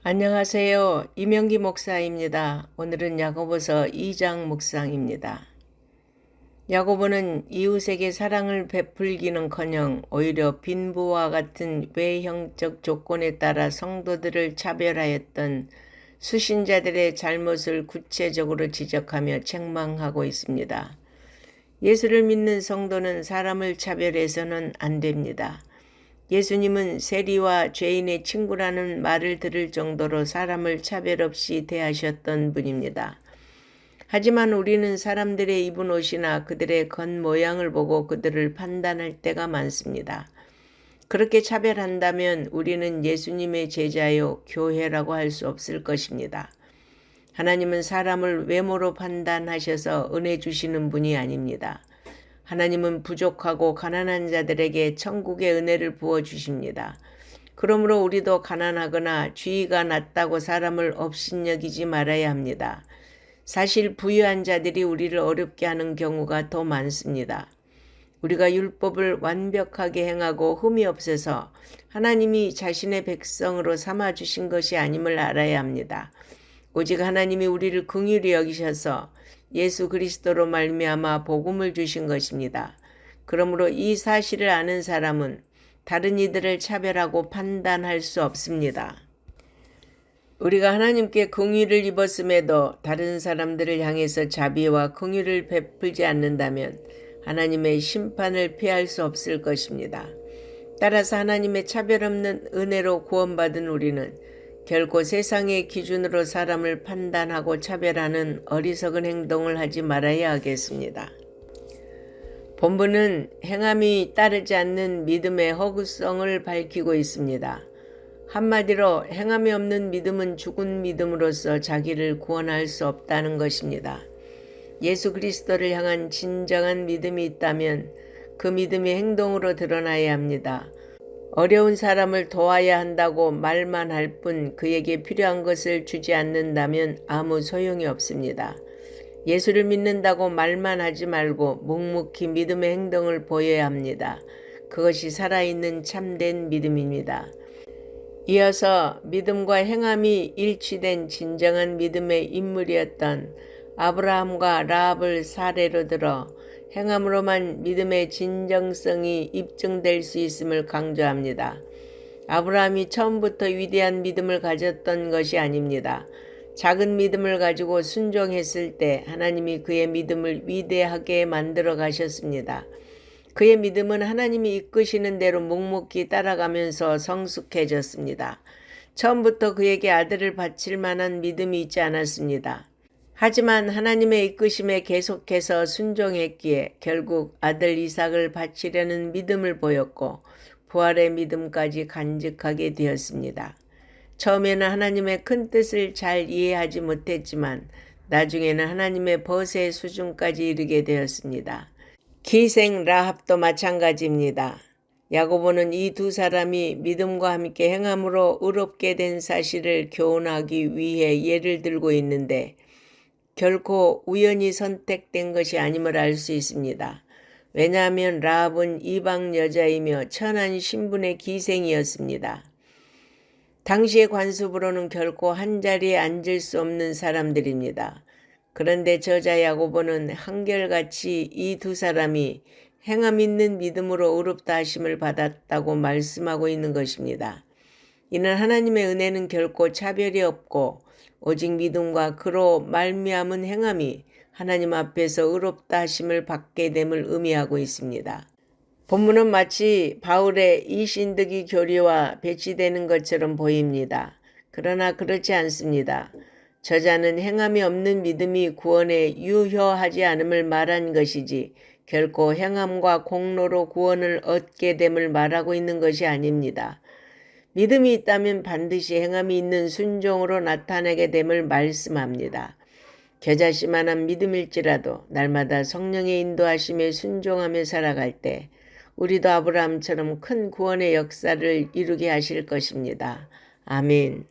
안녕하세요. 이명기 목사입니다. 오늘은 야고보서 2장 묵상입니다. 야고보는 이웃에게 사랑을 베풀기는커녕 오히려 빈부와 같은 외형적 조건에 따라 성도들을 차별하였던 수신자들의 잘못을 구체적으로 지적하며 책망하고 있습니다. 예수를 믿는 성도는 사람을 차별해서는 안 됩니다. 예수님은 세리와 죄인의 친구라는 말을 들을 정도로 사람을 차별 없이 대하셨던 분입니다. 하지만 우리는 사람들의 입은 옷이나 그들의 겉모양을 보고 그들을 판단할 때가 많습니다. 그렇게 차별한다면 우리는 예수님의 제자요 교회라고 할 수 없을 것입니다. 하나님은 사람을 외모로 판단하셔서 은혜 주시는 분이 아닙니다. 하나님은 부족하고 가난한 자들에게 천국의 은혜를 부어주십니다. 그러므로 우리도 가난하거나 지위가 낮다고 사람을 업신여기지 말아야 합니다. 사실 부유한 자들이 우리를 어렵게 하는 경우가 더 많습니다. 우리가 율법을 완벽하게 행하고 흠이 없어서 하나님이 자신의 백성으로 삼아주신 것이 아님을 알아야 합니다. 오직 하나님이 우리를 긍휼히 여기셔서 예수 그리스도로 말미암아 복음을 주신 것입니다. 그러므로 이 사실을 아는 사람은 다른 이들을 차별하고 판단할 수 없습니다. 우리가 하나님께 긍휼을 입었음에도 다른 사람들을 향해서 자비와 긍휼을 베풀지 않는다면 하나님의 심판을 피할 수 없을 것입니다. 따라서 하나님의 차별 없는 은혜로 구원받은 우리는 결코 세상의 기준으로 사람을 판단하고 차별하는 어리석은 행동을 하지 말아야 하겠습니다. 본문은 행함이 따르지 않는 믿음의 허구성을 밝히고 있습니다. 한마디로 행함이 없는 믿음은 죽은 믿음으로서 자기를 구원할 수 없다는 것입니다. 예수 그리스도를 향한 진정한 믿음이 있다면 그 믿음이 행동으로 드러나야 합니다. 어려운 사람을 도와야 한다고 말만 할 뿐 그에게 필요한 것을 주지 않는다면 아무 소용이 없습니다. 예수를 믿는다고 말만 하지 말고 묵묵히 믿음의 행동을 보여야 합니다. 그것이 살아있는 참된 믿음입니다. 이어서 믿음과 행함이 일치된 진정한 믿음의 인물이었던 아브라함과 라합을 사례로 들어 행함으로만 믿음의 진정성이 입증될 수 있음을 강조합니다. 아브라함이 처음부터 위대한 믿음을 가졌던 것이 아닙니다. 작은 믿음을 가지고 순종했을 때 하나님이 그의 믿음을 위대하게 만들어 가셨습니다. 그의 믿음은 하나님이 이끄시는 대로 묵묵히 따라가면서 성숙해졌습니다. 처음부터 그에게 아들을 바칠 만한 믿음이 있지 않았습니다. 하지만 하나님의 이끄심에 계속해서 순종했기에 결국 아들 이삭을 바치려는 믿음을 보였고 부활의 믿음까지 간직하게 되었습니다. 처음에는 하나님의 큰 뜻을 잘 이해하지 못했지만 나중에는 하나님의 벗의 수준까지 이르게 되었습니다. 기생 라합도 마찬가지입니다. 야고보는 이 두 사람이 믿음과 함께 행함으로 의롭게 된 사실을 교훈하기 위해 예를 들고 있는데 결코 우연히 선택된 것이 아님을 알 수 있습니다. 왜냐하면 라합은 이방 여자이며 천한 신분의 기생이었습니다. 당시의 관습으로는 결코 한자리에 앉을 수 없는 사람들입니다. 그런데 저자 야고보는 한결같이 이 두 사람이 행함 있는 믿음으로 의롭다 하심을 받았다고 말씀하고 있는 것입니다. 이는 하나님의 은혜는 결코 차별이 없고 오직 믿음과 그로 말미암은 행함이 하나님 앞에서 의롭다 하심을 받게 됨을 의미하고 있습니다. 본문은 마치 바울의 이신득이 교리와 배치되는 것처럼 보입니다. 그러나 그렇지 않습니다. 저자는 행함이 없는 믿음이 구원에 유효하지 않음을 말한 것이지 결코 행함과 공로로 구원을 얻게 됨을 말하고 있는 것이 아닙니다. 믿음이 있다면 반드시 행함이 있는 순종으로 나타나게 됨을 말씀합니다. 겨자씨만한 믿음일지라도 날마다 성령의 인도하심에 순종하며 살아갈 때 우리도 아브라함처럼 큰 구원의 역사를 이루게 하실 것입니다. 아멘.